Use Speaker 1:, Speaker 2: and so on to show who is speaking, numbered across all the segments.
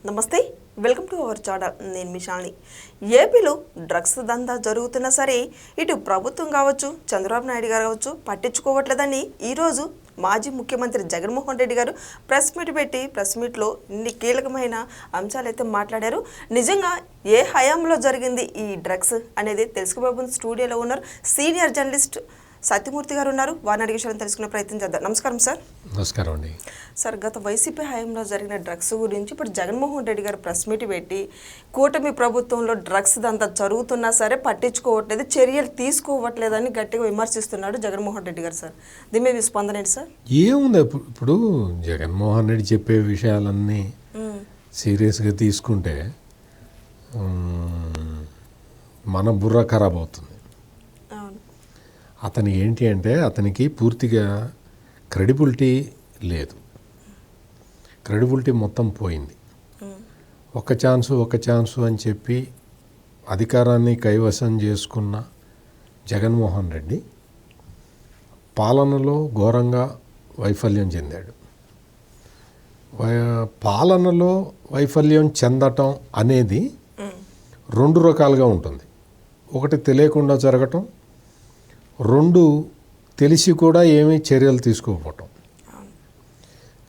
Speaker 1: నమస్తే, welcome to our channel. నేను మిషాల్ని. ఏపీలో డ్రగ్స్ దందా జరుగుతున్నా సరే ఇటు ప్రభుత్వం కావచ్చు, చంద్రబాబు నాయుడు గారు కావచ్చు పట్టించుకోవట్లేదని ఈరోజు మాజీ ముఖ్యమంత్రి జగన్మోహన్ రెడ్డి గారు ప్రెస్ మీట్ పెట్టి ప్రెస్ మీట్లో ఇన్ని కీలకమైన అంశాలు అయితే మాట్లాడారు. నిజంగా ఏ హయాంలో జరిగింది ఈ డ్రగ్స్ అనేది తెలుసుకోబోతుంది. స్టూడియోలో ఉన్నారు సీనియర్ జర్నలిస్ట్ సత్యమూర్తి గారు ఉన్నారు. వారిని అడిగే విషయాలను తెలుసుకునే ప్రయత్నం చేద్దాం. నమస్కారం సార్.
Speaker 2: నమస్కారం అండి.
Speaker 1: సార్, గత వైసీపీ హయాంలో జరిగిన డ్రగ్స్ గురించి ఇప్పుడు జగన్మోహన్ రెడ్డి గారు ప్రెస్ మీట్ పెట్టి కూటమి ప్రభుత్వంలో డ్రగ్స్ దంతా జరుగుతున్నా సరే పట్టించుకోవట్లేదు, చర్యలు తీసుకోవట్లేదని గట్టిగా విమర్శిస్తున్నాడు జగన్మోహన్ రెడ్డి గారు. సార్, దీని మీద మీ స్పందన ఏంటి సార్?
Speaker 2: ఏముంది, ఇప్పుడు జగన్మోహన్ రెడ్డి చెప్పే విషయాలన్నీ సీరియస్గా తీసుకుంటే మన బుర్ర ఖరాబ్ అవుతుంది. అతను ఏంటి అంటే అతనికి పూర్తిగా క్రెడిబిలిటీ లేదు. క్రెడిబిలిటీ మొత్తం పోయింది. ఒక ఛాన్సు అని చెప్పి అధికారాన్ని కైవసం చేసుకున్న జగన్మోహన్ రెడ్డి పాలనలో ఘోరంగా వైఫల్యం చెందాడు. పాలనలో వైఫల్యం చెందటం అనేది రెండు రకాలుగా ఉంటుంది. ఒకటి తెలియకుండా జరగటం, రెండు తెలిసి కూడా ఏమీ చర్యలు తీసుకోకపోవటం.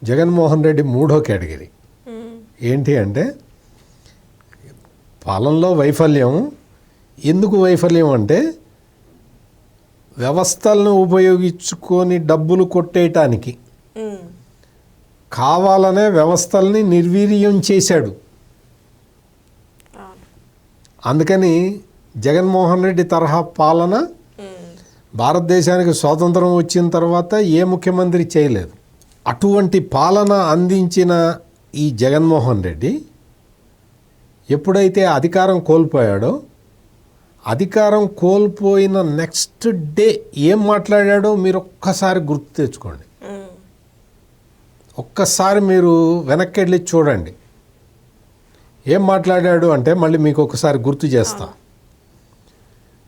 Speaker 2: జగన్మోహన్ రెడ్డి మూడో కేటగిరీ. ఏంటి అంటే పాలనలో వైఫల్యం. ఎందుకు వైఫల్యం అంటే వ్యవస్థలను ఉపయోగించుకొని డబ్బులు కొట్టేయటానికి కావాలనే వ్యవస్థల్ని నిర్వీర్యం చేశాడు. అందుకని జగన్మోహన్ రెడ్డి తరహా పాలన భారతదేశానికి స్వాతంత్రం వచ్చిన తర్వాత ఏ ముఖ్యమంత్రి చేయలేదు. అటువంటి పాలన అందించిన ఈ జగన్మోహన్ రెడ్డి ఎప్పుడైతే అధికారం కోల్పోయాడో, అధికారం కోల్పోయిన నెక్స్ట్ డే ఏం మాట్లాడాడో మీరు ఒక్కసారి గుర్తు తెచ్చుకోండి. ఒక్కసారి మీరు వెనక్కి వెళ్ళి చూడండి. ఏం మాట్లాడాడు అంటే మళ్ళీ మీకు ఒకసారి గుర్తు చేస్తా.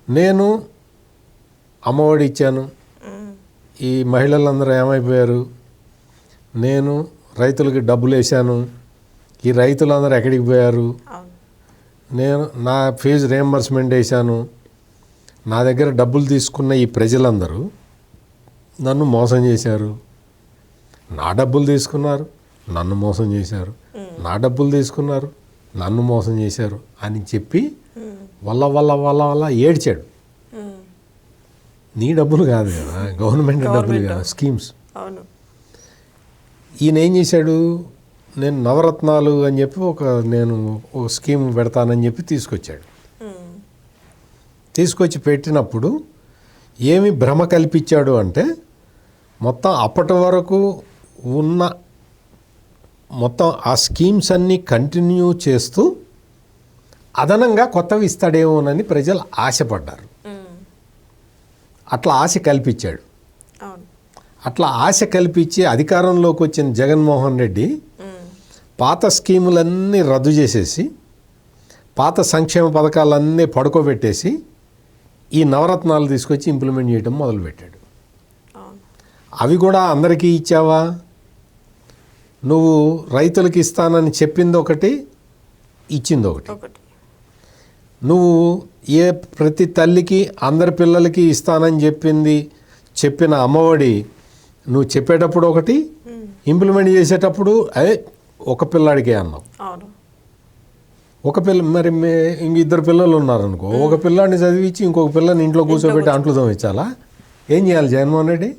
Speaker 2: నేను అమ్మఒడి ఇచ్చాను, ఈ మహిళలందరూ ఏమైపోయారు, నేను రైతులకి డబ్బులు వేసాను, ఈ రైతులందరూ ఎక్కడికి పోయారు, నేను నా ఫీజు రియంబర్స్మెంట్ వేసాను, నా దగ్గర డబ్బులు తీసుకున్న ఈ ప్రజలందరూ నన్ను మోసం చేశారు, నా డబ్బులు తీసుకున్నారు, నన్ను మోసం చేశారు, నా డబ్బులు తీసుకున్నారు, నన్ను మోసం చేశారు అని చెప్పి వల్ల ఏడ్చాడు. నీ డబ్బులు కాదు కదా, గవర్నమెంట్ డబ్బులు కదా, స్కీమ్స్. ఈయన ఏం చేశాడు, నేను నవరత్నాలు అని చెప్పి నేను ఒక స్కీమ్ పెడతానని చెప్పి తీసుకొచ్చాడు. తీసుకొచ్చి పెట్టినప్పుడు ఏమి భ్రమ కల్పించాడు అంటే మొత్తం అప్పటి వరకు ఉన్న మొత్తం ఆ స్కీమ్స్ అన్నీ కంటిన్యూ చేస్తూ అదనంగా కొత్తవి ఇస్తాడేమోనని ప్రజలు ఆశపడ్డారు. అట్లా ఆశ కల్పించాడు. అట్లా ఆశ కల్పించి అధికారంలోకి వచ్చిన జగన్మోహన్ రెడ్డి పాత స్కీములన్నీ రద్దు చేసేసి, పాత సంక్షేమ పథకాలన్నీ పడుకోబెట్టేసి ఈ నవరత్నాలు తీసుకొచ్చి ఇంప్లిమెంట్ చేయడం మొదలుపెట్టాడు. అవి కూడా అందరికీ ఇచ్చావా? నువ్వు రైతులకి ఇస్తానని చెప్పింది ఒకటి, ఇచ్చింది ఒకటి. నువ్వు ప్రతి తల్లికి అందరి పిల్లలకి ఇస్తానని చెప్పిన అమ్మఒడి నువ్వు చెప్పేటప్పుడు ఒకటి, ఇంప్లిమెంట్ చేసేటప్పుడు ఒక పిల్లాడికే అన్నావు. ఒక పిల్ల, మరి ఇద్దరు పిల్లలు ఉన్నారనుకో, ఒక పిల్లాడిని చదివించి ఇంకొక పిల్లని ఇంట్లో కూర్చోబెట్టి అంట్లు తోమించాలా? ఏం చేయాలి జగన్మోహన్ రెడ్డి?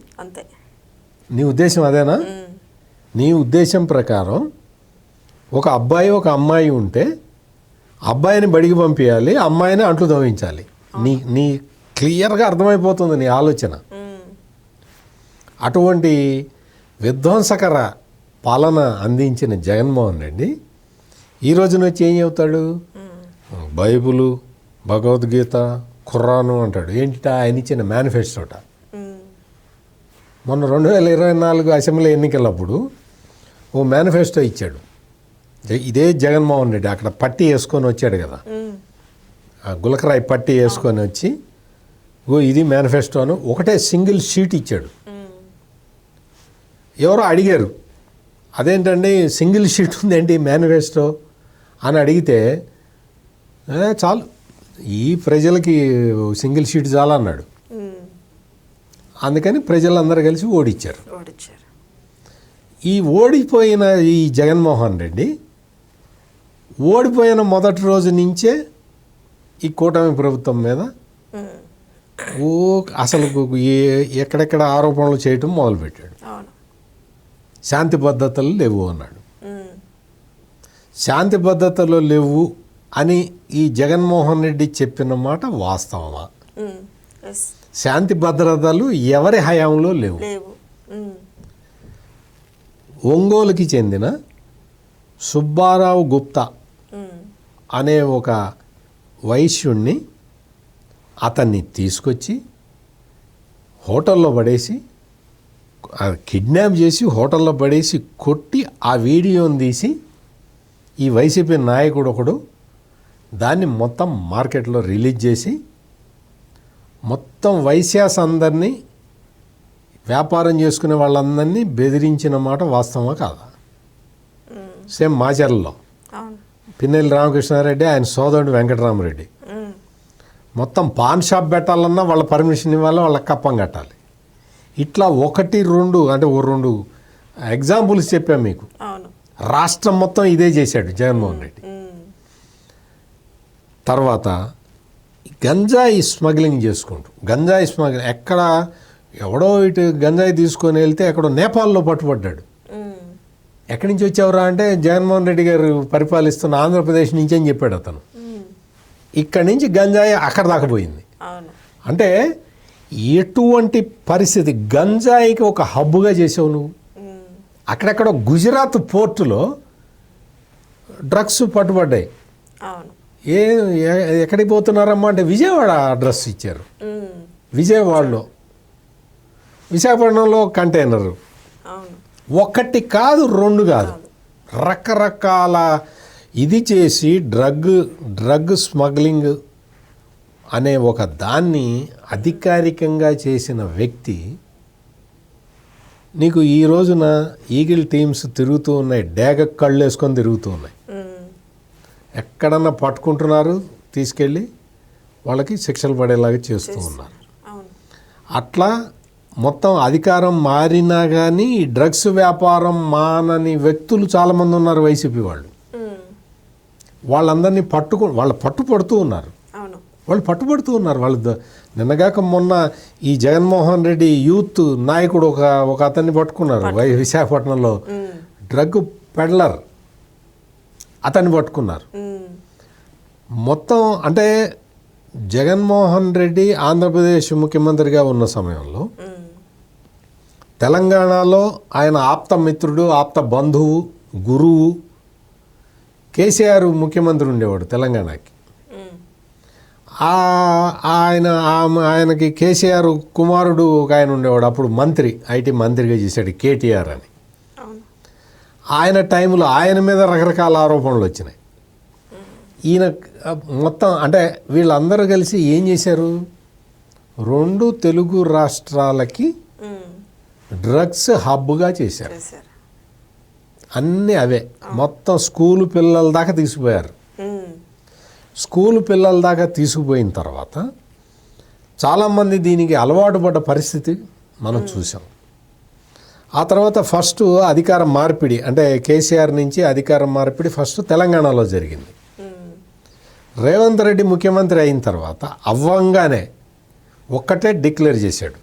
Speaker 2: నీ ఉద్దేశం అదేనా? నీ ఉద్దేశం ప్రకారం ఒక అబ్బాయి ఒక అమ్మాయి ఉంటే అబ్బాయిని బడికి పంపించాలి, అమ్మాయిని అంట్లు తవ్వించాలి. నీ క్లియర్గా అర్థమైపోతుంది నీ ఆలోచన. అటువంటి విధ్వంసకర పాలన అందించిన జగన్మోహన్ రెడ్డి ఈ రోజున వచ్చి ఏం చెబుతాడు? బైబులు, భగవద్గీత, ఖురాను అంటాడు. ఏంటి ఆయన ఇచ్చిన మేనిఫెస్టోట. మొన్న 2024 అసెంబ్లీ ఎన్నికలప్పుడు ఓ మేనిఫెస్టో ఇచ్చాడు. ఇదే జగన్మోహన్ రెడ్డి అక్కడ పట్టి వేసుకొని వచ్చాడు కదా, గులకరాయి పట్టి వేసుకొని వచ్చి ఇది మేనిఫెస్టోను ఒకటే సింగిల్ షీట్ ఇచ్చాడు. ఎవరో అడిగారు, అదేంటండి సింగిల్ షీట్ ఉందేంటి మేనిఫెస్టో అని అడిగితే చాలు ఈ ప్రజలకి సింగిల్ సీట్ చాలా అన్నాడు. అందుకని ప్రజలందరూ కలిసి ఓడించారు. ఈ ఓడిపోయిన ఈ జగన్మోహన్ రెడ్డి ఓడిపోయిన మొదటి రోజు నుంచే ఈ కూటమి ప్రభుత్వం మీద అసలు ఎక్కడెక్కడ ఆరోపణలు చేయటం మొదలుపెట్టాడు. శాంతి భద్రతలు లేవు అన్నాడు. శాంతి భద్రతలు లేవు అని ఈ జగన్మోహన్ రెడ్డి చెప్పిన మాట వాస్తవమా? శాంతి భద్రతలు ఎవరి హయాంలో లేవు. ఒంగోలుకి చెందిన సుబ్బారావు గుప్తా అనే ఒక వైశ్యుణ్ణి అతన్ని తీసుకొచ్చి హోటల్లో పడేసి కిడ్నాప్ చేసి హోటల్లో పడేసి కొట్టి ఆ వీడియోని తీసి ఈ వైసీపీ నాయకుడు ఒకడు దాన్ని మొత్తం మార్కెట్లో రిలీజ్ చేసి మొత్తం వైశ్యాస్ అందరినీ వ్యాపారం చేసుకునే వాళ్ళందరినీ బెదిరించిన మాట వాస్తవమా కాదా? సేమ్ మాచర్లలో పిన్నెల్లి రామకృష్ణారెడ్డి ఆయన సోదరుడు వెంకటరామరెడ్డి మొత్తం పాన్ షాప్ పెట్టాలన్నా వాళ్ళ పర్మిషన్ ఇవ్వాలి, వాళ్ళకి కప్పం కట్టాలి. ఇట్లా 1-2 అంటే 2 ఎగ్జాంపుల్స్ చెప్పాను మీకు. రాష్ట్రం మొత్తం ఇదే చేశాడు జగన్మోహన్ రెడ్డి. తర్వాత గంజాయి స్మగ్లింగ్ చేసుకుంటూ గంజాయి స్మగ్లింగ్ ఎక్కడ ఎవడో ఇటు గంజాయి తీసుకొని వెళ్తే ఎక్కడో నేపాల్లో పట్టుబడ్డాడు. ఎక్కడి నుంచి వచ్చావురా అంటే జగన్మోహన్ రెడ్డి గారు పరిపాలిస్తున్న ఆంధ్రప్రదేశ్ నుంచి అని చెప్పాడు అతను. ఇక్కడి నుంచి గంజాయి అక్కడ దాకా పోయింది. అంటే ఎటువంటి పరిస్థితి, గంజాయికి ఒక హబ్బుగా చేసావు నువ్వు. అక్కడెక్కడ గుజరాత్ పోర్టులో డ్రగ్స్ పట్టుబడ్డాయి. ఎక్కడికి పోతున్నారమ్మా అంటే విజయవాడ అడ్రస్ ఇచ్చారు. విజయవాడలో విశాఖపట్నంలో కంటైనరు 1 కాదు 2 కాదు రకరకాల ఇది చేసి డ్రగ్ స్మగ్లింగ్ అనే ఒక దాన్ని అధికారికంగా చేసిన వ్యక్తి నీకు ఈ రోజున ఈగిల్ టీమ్స్ తిరుగుతూ ఉన్నాయి, డేగ కళ్ళు వేసుకొని తిరుగుతూ ఉన్నాయి. ఎక్కడన్నా పట్టుకుంటున్నారు, తీసుకెళ్ళి వాళ్ళకి శిక్షలు పడేలాగా చేస్తూ ఉన్నారు. అట్లా మొత్తం అధికారం మారినా కానీ డ్రగ్స్ వ్యాపారం మానని వ్యక్తులు చాలామంది ఉన్నారు వైసీపీ వాళ్ళు. వాళ్ళందరినీ వాళ్ళు పట్టుబడుతూ ఉన్నారు. వాళ్ళు నిన్నగాక మొన్న ఈ జగన్మోహన్ రెడ్డి యూత్ నాయకుడు ఒక అతన్ని పట్టుకున్నారు విశాఖపట్నంలో. డ్రగ్ పెడ్లర్ అతన్ని పట్టుకున్నారు. మొత్తం అంటే జగన్మోహన్ రెడ్డి ఆంధ్రప్రదేశ్ ముఖ్యమంత్రిగా ఉన్న సమయంలో తెలంగాణలో ఆయన ఆప్త మిత్రుడు, ఆప్త బంధువు, గురువు కేసీఆర్ ముఖ్యమంత్రి ఉండేవాడు తెలంగాణకి. ఆయనకి కేసీఆర్ కుమారుడు ఒక ఆయన ఉండేవాడు, అప్పుడు మంత్రి, ఐటీ మంత్రిగా చేశాడు, కేటీఆర్ అని. ఆయన టైంలో ఆయన మీద రకరకాల ఆరోపణలు వచ్చినాయి. ఈయన మొత్తం అంటే వీళ్ళందరూ కలిసి ఏం చేశారు, 2 తెలుగు రాష్ట్రాలకి డ్రగ్స్ హబ్గా చేశారు. అన్నీ అవే. మొత్తం స్కూలు పిల్లల దాకా తీసుకుపోయారు. స్కూలు పిల్లల దాకా తీసుకుపోయిన తర్వాత చాలామంది దీనికి అలవాటు పడ్డ పరిస్థితి మనం చూసాం. ఆ తర్వాత ఫస్ట్ అధికార మార్పిడి అంటే కేసీఆర్ నుంచి అధికార మార్పిడి ఫస్ట్ తెలంగాణలో జరిగింది. రేవంత్ రెడ్డి ముఖ్యమంత్రి అయిన తర్వాత అవ్వంగానే ఒక్కటే డిక్లేర్ చేశాడు,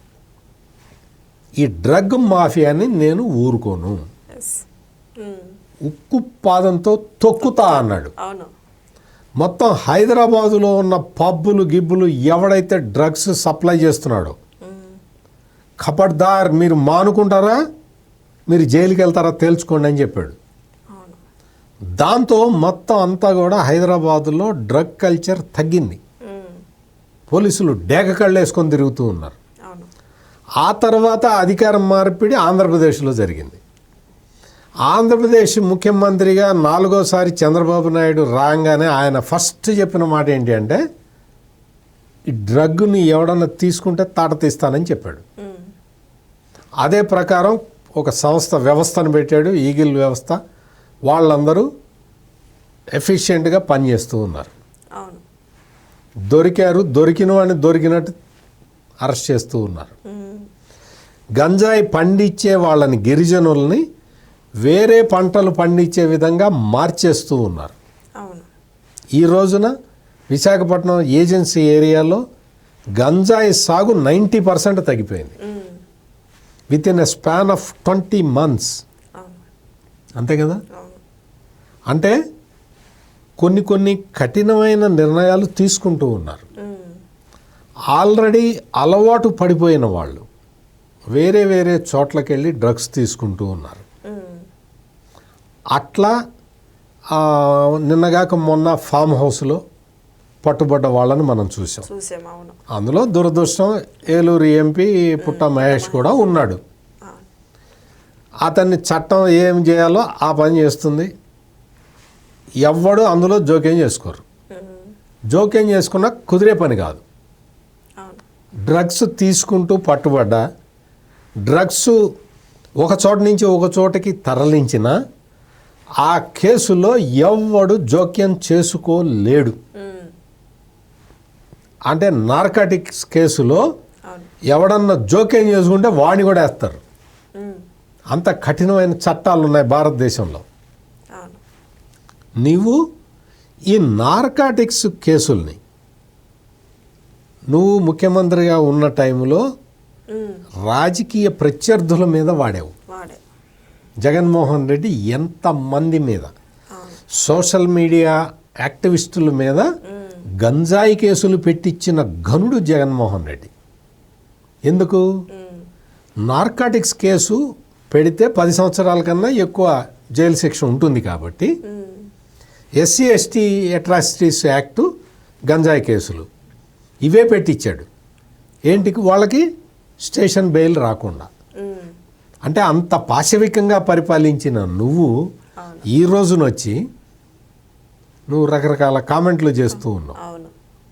Speaker 2: ఈ డ్రగ్ మాఫియాని నేను ఊరుకోను, ఉక్కు పాదంతో తొక్కుతా అన్నాడు. మొత్తం హైదరాబాదులో ఉన్న పబ్బులు గిబ్బులు ఎవడైతే డ్రగ్స్ సప్లై చేస్తున్నాడో ఖబర్దార్, మీరు మానుకుంటారా, మీరు జైలుకి వెళ్తారా తేల్చుకోండి అని చెప్పాడు. దాంతో మొత్తం అంతా కూడా హైదరాబాదులో డ్రగ్ కల్చర్ తగ్గింది. పోలీసులు డేగ కళ్ళు వేసుకొని తిరుగుతూ ఉన్నారు. ఆ తర్వాత అధికారం మార్పిడి ఆంధ్రప్రదేశ్లో జరిగింది. ఆంధ్రప్రదేశ్ ముఖ్యమంత్రిగా 4వ చంద్రబాబు నాయుడు రాగానే ఆయన ఫస్ట్ చెప్పిన మాట ఏంటి అంటే, ఈ డ్రగ్ని ఎవడన్నా తీసుకుంటే తాట తీస్తానని చెప్పాడు. అదే ప్రకారం ఒక వ్యవస్థను పెట్టాడు, ఈగిల్ వ్యవస్థ. వాళ్ళందరూ ఎఫిషియెంట్గా పనిచేస్తూ ఉన్నారు.
Speaker 1: అవును.
Speaker 2: దొరికిన వాడిని దొరికినట్టు అరెస్ట్ చేస్తూ ఉన్నారు. గంజాయి పండించే వాళ్ళని, గిరిజనుల్ని వేరే పంటలు పండించే విధంగా మార్చేస్తూ ఉన్నారు.
Speaker 1: అవును.
Speaker 2: ఈ రోజున విశాఖపట్నం ఏజెన్సీ ఏరియాలో గంజాయి సాగు 90% తగ్గిపోయింది. With in a span of 20 months.
Speaker 1: అవును.
Speaker 2: అంతే కదా.
Speaker 1: అవును.
Speaker 2: అంటే కొన్ని కఠినమైన నిర్ణయాలు తీసుకుంటూ ఉన్నారు. ఆల్రెడీ అలవాటు పడిపోయిన వాళ్ళు వేరే వేరే చోట్లకి వెళ్ళి డ్రగ్స్ తీసుకుంటూ ఉన్నారు. అట్లా నిన్నగాక మొన్న ఫామ్ హౌస్లో పట్టుబడ్డ వాళ్ళని మనం చూసాం.
Speaker 1: అవును.
Speaker 2: అందులో దురదృష్టం ఏలూరు ఎంపీ పుట్ట మహేష్ కూడా ఉన్నాడు. అతన్ని చట్టం ఏం చేయాలో ఆ పని చేస్తుంది. ఎవ్వడు అందులో జోక్యం చేసుకోరు. జోక్యం చేసుకున్నా కుదిరే పని కాదు. డ్రగ్స్ తీసుకుంటూ పట్టుబడ్డా, డ్రగ్స్ ఒక చోట నుంచి ఒక చోటకి తరలించిన ఆ కేసులో ఎవ్వడు జోక్యం చేసుకోలేడు. అంటే నార్కాటిక్స్ కేసులో ఎవడన్నా జోక్యం చేసుకుంటే వాడిని కూడా వేస్తారు. అంత కఠినమైన చట్టాలు ఉన్నాయి భారతదేశంలో. నీవు ఈ నార్కాటిక్స్ కేసుల్ని నువ్వు ముఖ్యమంత్రిగా ఉన్న టైంలో రాజకీయ ప్రత్యర్థుల మీద వాడావు. జగన్మోహన్ రెడ్డి ఎంతమంది మీద, సోషల్ మీడియా యాక్టివిస్టుల మీద గంజాయి కేసులు పెట్టించిన ఘనుడు జగన్మోహన్ రెడ్డి. ఎందుకు? నార్కాటిక్స్ కేసు పెడితే 10 సంవత్సరాల కన్నా ఎక్కువ జైలు శిక్ష ఉంటుంది కాబట్టి ఎస్సీ ఎస్టీ అట్రాసిటీస్ యాక్టు గంజాయి కేసులు ఇవే పెట్టించాడు. ఏంటికి? వాళ్ళకి స్టేషన్ బెయిల్ రాకుండా. అంటే అంత పాశవికంగా పరిపాలించిన నువ్వు ఈ రోజునొచ్చి నువ్వు రకరకాల కామెంట్లు చేస్తూ ఉన్నావు.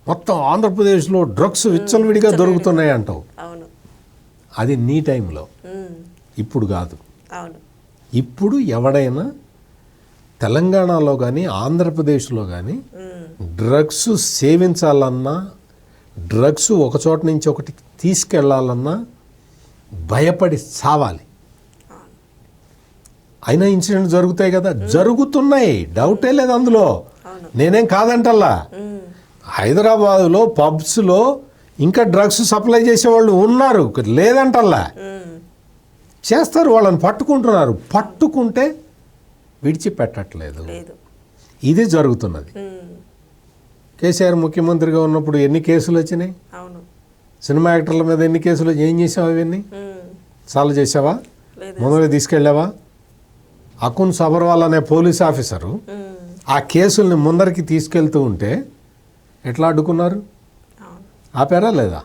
Speaker 2: మొత్తం ఆంధ్రప్రదేశ్లో డ్రగ్స్ విచ్చలవిడిగా దొరుకుతున్నాయి అంటావు. అది నీ టైంలో, ఇప్పుడు కాదు. ఇప్పుడు ఎవడైనా తెలంగాణలో కానీ ఆంధ్రప్రదేశ్లో కానీ డ్రగ్స్ సేవించాలన్నా, డ్రగ్స్ ఒక చోట నుంచి ఒకటి తీసుకెళ్లాలన్నా భయపడి సావాలి. అయినా ఇన్సిడెంట్ జరుగుతాయి కదా, జరుగుతున్నాయి, డౌటే లేదు అందులో. నేనేం కాదంటల్లా. హైదరాబాదులో పబ్స్లో ఇంకా డ్రగ్స్ సప్లై చేసేవాళ్ళు ఉన్నారు, లేదంటల్లా. చేస్తారు, వాళ్ళని పట్టుకుంటున్నారు. పట్టుకుంటే విడిచిపెట్టట్లేదు. ఇది జరుగుతున్నది. కేసీఆర్ ముఖ్యమంత్రిగా ఉన్నప్పుడు ఎన్ని కేసులు వచ్చినాయి? సినిమా యాక్టర్ల మీద ఎన్ని కేసులు? ఏం చేసావా? అవన్నీ సాల్వ్ చేసావా? మొదలు తీసుకెళ్ళావా? అకున్ సబర్వాల్ అనే పోలీస్ ఆఫీసరు ఆ కేసుల్ని ముందరికి తీసుకెళ్తూ ఉంటే ఎట్లా అడ్డుకున్నారు? ఆపారా లేదా?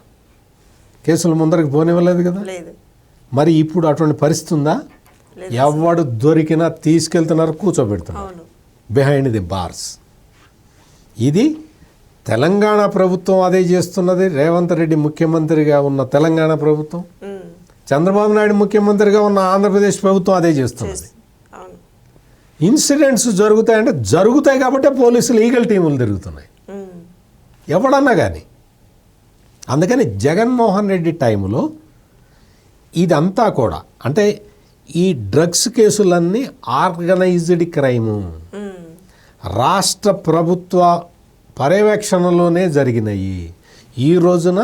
Speaker 2: కేసులు ముందరికి పోనివ్వలేదు కదా. మరి ఇప్పుడు అటువంటి పరిస్థితి ఉందా? ఎవడు దొరికినా తీసుకెళ్తున్నారు, కూర్చోబెడుతున్నారు బిహైండ్ ది బార్స్. ఇది తెలంగాణ ప్రభుత్వం అదే చేస్తున్నది. రేవంత్ రెడ్డి ముఖ్యమంత్రిగా ఉన్న తెలంగాణ ప్రభుత్వం, చంద్రబాబు నాయుడు ముఖ్యమంత్రిగా ఉన్న ఆంధ్రప్రదేశ్ ప్రభుత్వం అదే చేస్తున్నది. ఇన్సిడెంట్స్ జరుగుతాయంటే జరుగుతాయి కాబట్టి పోలీసులు లీగల్ టీములు తిరుగుతున్నాయి, ఎవడన్నా కానీ. అందుకని జగన్మోహన్ రెడ్డి టైంలో ఇదంతా కూడా, అంటే ఈ డ్రగ్స్ కేసులన్నీ ఆర్గనైజ్డ్ క్రైము, రాష్ట్ర ప్రభుత్వ పర్యవేక్షణలోనే జరిగినాయి. ఈ రోజున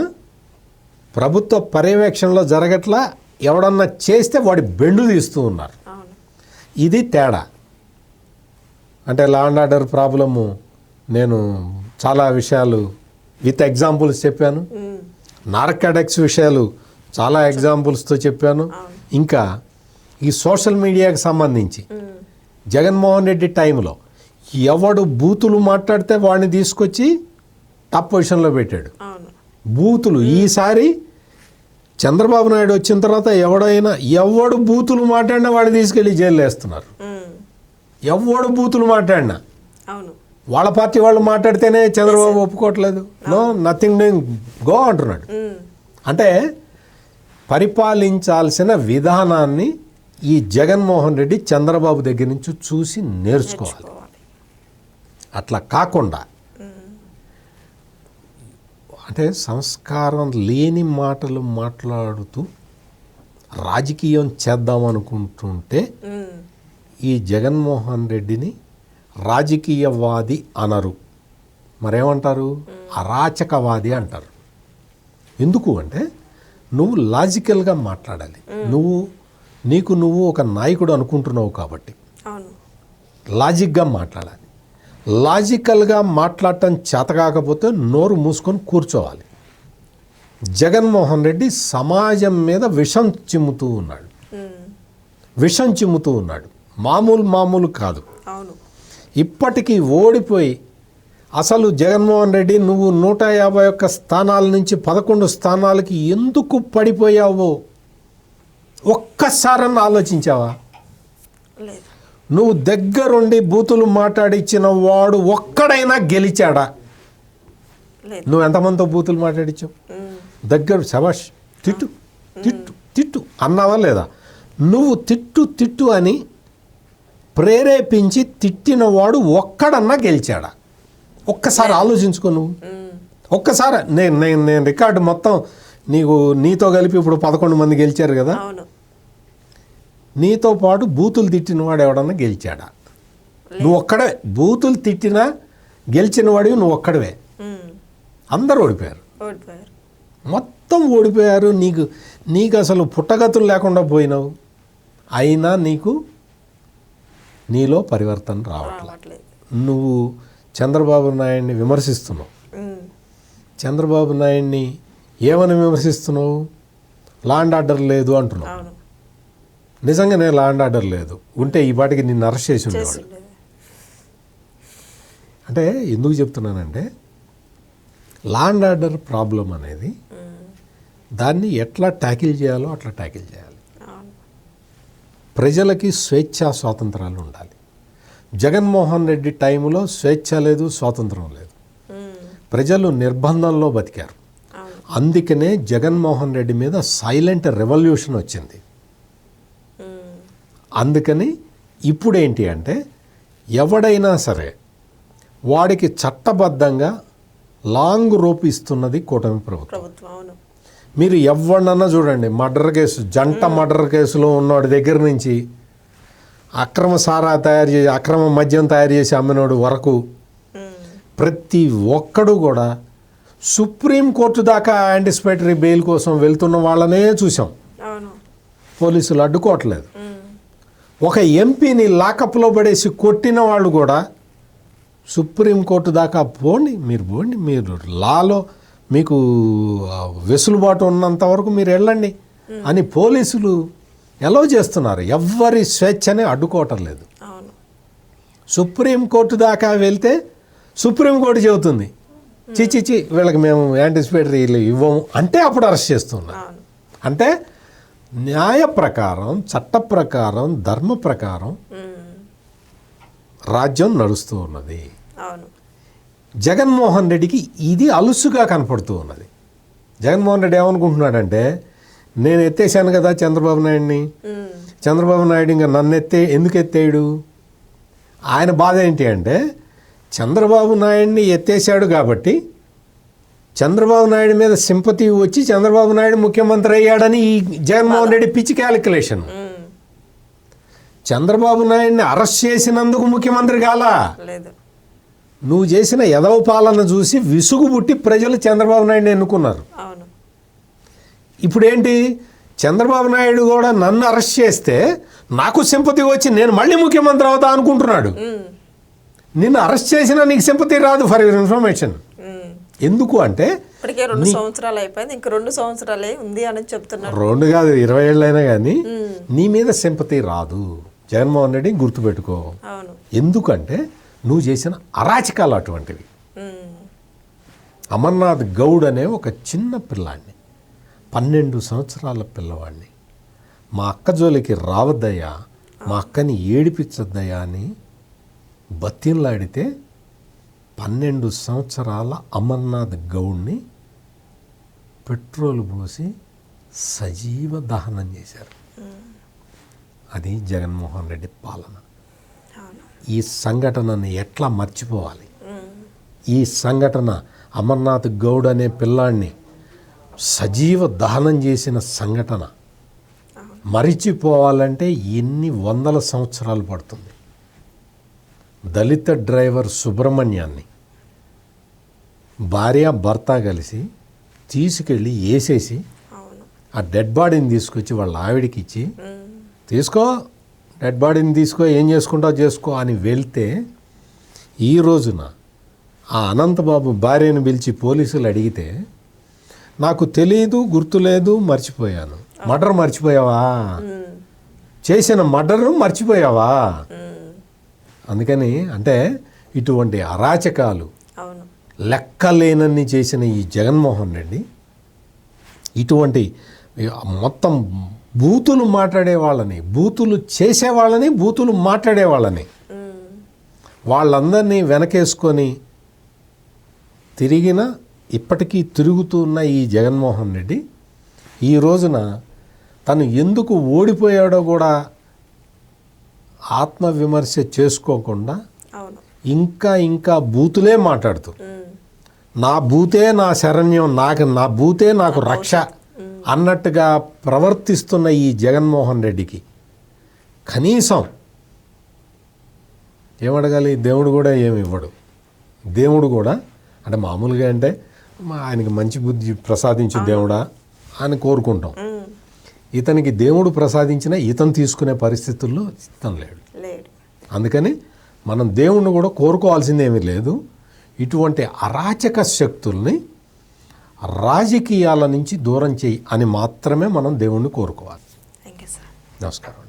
Speaker 2: ప్రభుత్వ పర్యవేక్షణలో జరగట్లా, ఎవడన్నా చేస్తే వాడి బెండు తీస్తూ ఉన్నారు. ఇది తేడా. అంటే లా అండ్ ఆర్డర్ ప్రాబ్లము నేను చాలా విషయాలు విత్ ఎగ్జాంపుల్స్ చెప్పాను. నార్కాటిక్స్ విషయాలు చాలా ఎగ్జాంపుల్స్తో చెప్పాను. ఇంకా ఈ సోషల్ మీడియాకి సంబంధించి జగన్మోహన్ రెడ్డి టైంలో ఎవడు బూతులు మాట్లాడితే వాడిని తీసుకొచ్చి టాప్ పొజిషన్లో పెట్టాడు. బూతులు ఈసారి చంద్రబాబు నాయుడు వచ్చిన తర్వాత ఎవడు బూతులు మాట్లాడినా వాడిని తీసుకెళ్ళి జైలు వేస్తున్నారు. ఎవడు బూతులు మాట్లాడినా వాళ్ళ పార్టీ వాళ్ళు మాట్లాడితేనే చంద్రబాబు ఒప్పుకోవట్లేదు. నో నథింగ్ డూయింగ్, గో అంటున్నాడు. అంటే పరిపాలించాల్సిన విధానాన్ని ఈ జగన్మోహన్ రెడ్డి చంద్రబాబు దగ్గర నుంచి చూసి నేర్చుకోవాలి. అట్లా కాకుండా అంటే సంస్కారం లేని మాటలు మాట్లాడుతూ రాజకీయం చేద్దామనుకుంటుంటే ఈ జగన్మోహన్ రెడ్డిని రాజకీయవాది అనరు, మరేమంటారు? అరాచకవాది అంటారు. ఎందుకు అంటే నువ్వు లాజికల్గా మాట్లాడాలి. నువ్వు ఒక నాయకుడు అనుకుంటున్నావు కాబట్టి లాజిక్గా మాట్లాడాలి. లాజికల్గా మాట్లాడటం చేత కాకపోతే నోరు మూసుకొని కూర్చోవాలి. జగన్మోహన్ రెడ్డి సమాజం మీద విషం చిమ్ముతూ ఉన్నాడు. మామూలు కాదు. ఇప్పటికీ ఓడిపోయి అసలు జగన్మోహన్ రెడ్డి నువ్వు 151 స్థానాల నుంచి 11 స్థానాలకి ఎందుకు పడిపోయావో ఒక్కసారన్నా ఆలోచించావా? నువ్వు దగ్గరుండి బూతులు మాట్లాడించిన వాడు ఒక్కడైనా గెలిచాడా? నువ్వు ఎంతమందితో బూతులు మాట్లాడించావు? దగ్గర శబాష్ తిట్టు తిట్టు తిట్టు అన్నావా లేదా? నువ్వు తిట్టు అని ప్రేరేపించి తిట్టిన వాడు ఒక్కడన్నా గెలిచాడా? ఒక్కసారి ఆలోచించుకో. నువ్వు ఒక్కసారి నేను రికార్డు మొత్తం నీతో కలిపి ఇప్పుడు 11 మంది గెలిచారు కదా, నీతో పాటు బూతులు తిట్టిన వాడు ఎవడన్నా గెలిచాడా? నువ్వు ఒక్కడే. బూతులు తిట్టినా గెలిచిన వాడివి నువ్వు ఒక్కడవే. అందరూ ఓడిపోయారు, మొత్తం ఓడిపోయారు. నీకు అసలు పుట్టగతులు లేకుండా పోయినావు. అయినా నీలో పరివర్తన రావట్లేదు. నువ్వు చంద్రబాబు నాయుడిని విమర్శిస్తున్నావు. చంద్రబాబు నాయుడిని ఏమని విమర్శిస్తున్నావు? లా అండ్ ఆర్డర్ లేదు అంటున్నావు. నిజంగానే లా అండ్ ఆర్డర్ లేదు ఉంటే ఈ పాటికి నిన్ను అరెస్ట్ చేసి ఉండేవాడు. అంటే ఎందుకు చెప్తున్నానంటే లా అండ్ ఆర్డర్ ప్రాబ్లం అనేది దాన్ని ఎట్లా ట్యాకిల్ చేయాలో అట్లా ట్యాకిల్ చేయాలి. ప్రజలకి స్వేచ్ఛా స్వాతంత్రాలు ఉండాలి. జగన్మోహన్ రెడ్డి టైంలో స్వేచ్ఛ లేదు, స్వాతంత్రం లేదు. ప్రజలు నిర్బంధంలో బతికారు. అందుకనే జగన్మోహన్ రెడ్డి మీద సైలెంట్ రెవల్యూషన్ వచ్చింది. అందుకని ఇప్పుడేంటి అంటే ఎవడైనా సరే వాడికి చట్టబద్ధంగా లాంగ్ రోప్ ఇస్తున్నది కూటమి ప్రభుత్వం. మీరు ఎవరినన్నా చూడండి, మర్డర్ కేసు, జంట మర్డర్ కేసులో ఉన్నవాడి దగ్గర నుంచి అక్రమ సారా తయారు చేసి అక్రమ మద్యం తయారు చేసి అమ్మినోడు వరకు ప్రతి ఒక్కడు కూడా సుప్రీంకోర్టు దాకా యాంటిసిపేటరీ బెయిల్ కోసం వెళ్తున్న వాళ్ళనే చూసాం. పోలీసులు అడ్డుకోవట్లేదు. ఒక ఎంపీని లాకప్లో పడేసి కొట్టిన వాళ్ళు కూడా సుప్రీంకోర్టు దాకా పోండి, మీరు లాలో మీకు వెసులుబాటు ఉన్నంత వరకు మీరు వెళ్ళండి అని పోలీసులు ఎలో చేస్తున్నారు. ఎవ్వరి స్వేచ్ఛని అడ్డుకోవటం లేదు. సుప్రీంకోర్టు దాకా వెళ్తే సుప్రీంకోర్టు చెబుతుంది చిచి వీళ్ళకి మేము యాంటిసిపేటరీ ఇవ్వము అంటే అప్పుడు అరెస్ట్ చేస్తున్నారు. అంటే న్యాయ ప్రకారం, చట్ట ప్రకారం, ధర్మ ప్రకారం రాజ్యం నడుస్తూ ఉన్నది. జగన్మోహన్ రెడ్డికి ఇది అలుసుగా కనపడుతూ ఉన్నది. జగన్మోహన్ రెడ్డి ఏమనుకుంటున్నాడంటే నేను ఎత్తేసాను కదా చంద్రబాబు నాయుడిని, చంద్రబాబు నాయుడు ఇంకా నన్ను ఎందుకు ఎత్తేయడు? ఆయన బాధ ఏంటి అంటే చంద్రబాబు నాయుడిని ఎత్తేసాడు కాబట్టి చంద్రబాబు నాయుడు మీద సింపతి వచ్చి చంద్రబాబు నాయుడు ముఖ్యమంత్రి అయ్యాడని ఈ జగన్మోహన్ రెడ్డి పిచ్చి క్యాలిక్యులేషన్. చంద్రబాబు నాయుడిని అరెస్ట్ చేసినందుకు ముఖ్యమంత్రి కాలా, నువ్వు చేసిన ఎదవ పాలన చూసి విసుగు పుట్టి ప్రజలు చంద్రబాబు నాయుడిని ఎన్నుకున్నారు. ఇప్పుడేంటి, చంద్రబాబు నాయుడు కూడా నన్ను అరెస్ట్ చేస్తే నాకు సింపతి వచ్చి నేను మళ్ళీ ముఖ్యమంత్రి అవుతా అనుకుంటున్నాడు. నిన్ను అరెస్ట్ చేసినా నీకు సింపతి రాదు. For your information. ఎందుకు అంటే
Speaker 1: 2 సంవత్సరాలు అయిపోయింది, ఇంక 2 సంవత్సరాలే ఉంది అని చెప్తున్నారు.
Speaker 2: 2 కాదు 20 ఏళ్ళు అయినా కానీ నీ మీద సింపతి రాదు. జగన్మోహన్ రెడ్డి గుర్తుపెట్టుకో. ఎందుకంటే నువ్వు చేసిన అరాచకాలు అటువంటివి. అమర్నాథ్ గౌడ్ అనే ఒక చిన్న పిల్లాడిని, 12 సంవత్సరాల పిల్లవాడిని మా అక్క జోలికి రావద్దయ్యా, మా అక్కని ఏడిపించద్దయ్యా అని బతిన్లాడితే 12 సంవత్సరాల అమర్నాథ్ గౌడ్ని పెట్రోల్ పోసి సజీవ దహనం చేశారు. అది జగన్మోహన్ రెడ్డి పాలన. ఈ సంఘటనని ఎట్లా మర్చిపోవాలి? ఈ సంఘటన అమర్నాథ్ గౌడ్ అనే పిల్లాడిని సజీవ దహనం చేసిన సంఘటన మరిచిపోవాలంటే ఎన్ని వందల సంవత్సరాలు పడుతుంది. దళిత డ్రైవర్ సుబ్రహ్మణ్యాన్ని భార్య భర్త కలిసి తీసుకెళ్ళి వేసేసి ఆ డెడ్ బాడీని తీసుకొచ్చి వాళ్ళ ఆవిడికి ఇచ్చి తీసుకో డెడ్ బాడీని తీసుకో ఏం చేసుకుంటావు చేసుకో అని వెళ్తే ఈ రోజున ఆ అనంతబాబు భార్యను పిలిచి పోలీసులు అడిగితే నాకు తెలియదు గుర్తులేదు మర్చిపోయాను. మర్డర్ మర్చిపోయావా, చేసిన మర్డర్ను మర్చిపోయావా? అందుకని అంటే ఇటువంటి అరాచకాలు లెక్కలేనన్ని చేసిన ఈ జగన్మోహన్ రెడ్డి ఇటువంటి మొత్తం బూతులు మాట్లాడే వాళ్ళని, బూతులు చేసేవాళ్ళని, బూతులు మాట్లాడే వాళ్ళని వాళ్ళందరినీ వెనకేసుకొని తిరిగిన ఇప్పటికీ తిరుగుతున్న ఈ జగన్మోహన్ రెడ్డి ఈ రోజున తను ఎందుకు ఓడిపోయాడో కూడా ఆత్మవిమర్శ చేసుకోకుండా ఇంకా ఇంకా బూతులే మాట్లాడుతూ నా బూతే నా శరణ్యం, నా బూతే నాకు రక్ష అన్నట్టుగా ప్రవర్తిస్తున్న ఈ జగన్మోహన్ రెడ్డికి కనీసం ఏమడగాలి? దేవుడు కూడా ఏమి ఇవ్వడు. దేవుడు కూడా అంటే మామూలుగా అంటే ఆయనకి మంచి బుద్ధి ప్రసాదించు దేవుడా అని కోరుకుంటాం. ఇతనికి దేవుడు ప్రసాదించిన ఇతను తీసుకునే పరిస్థితుల్లో ఇతను లేడు. అందుకని మనం దేవుణ్ణి కూడా కోరుకోవాల్సిందేమీ లేదు. ఇటువంటి అరాచక శక్తుల్ని రాజకీయాల నుంచి దూరం చేయి అని మాత్రమే మనం దేవుణ్ణి కోరుకోవాలి.
Speaker 1: Thank you sir.
Speaker 2: నమస్కారం.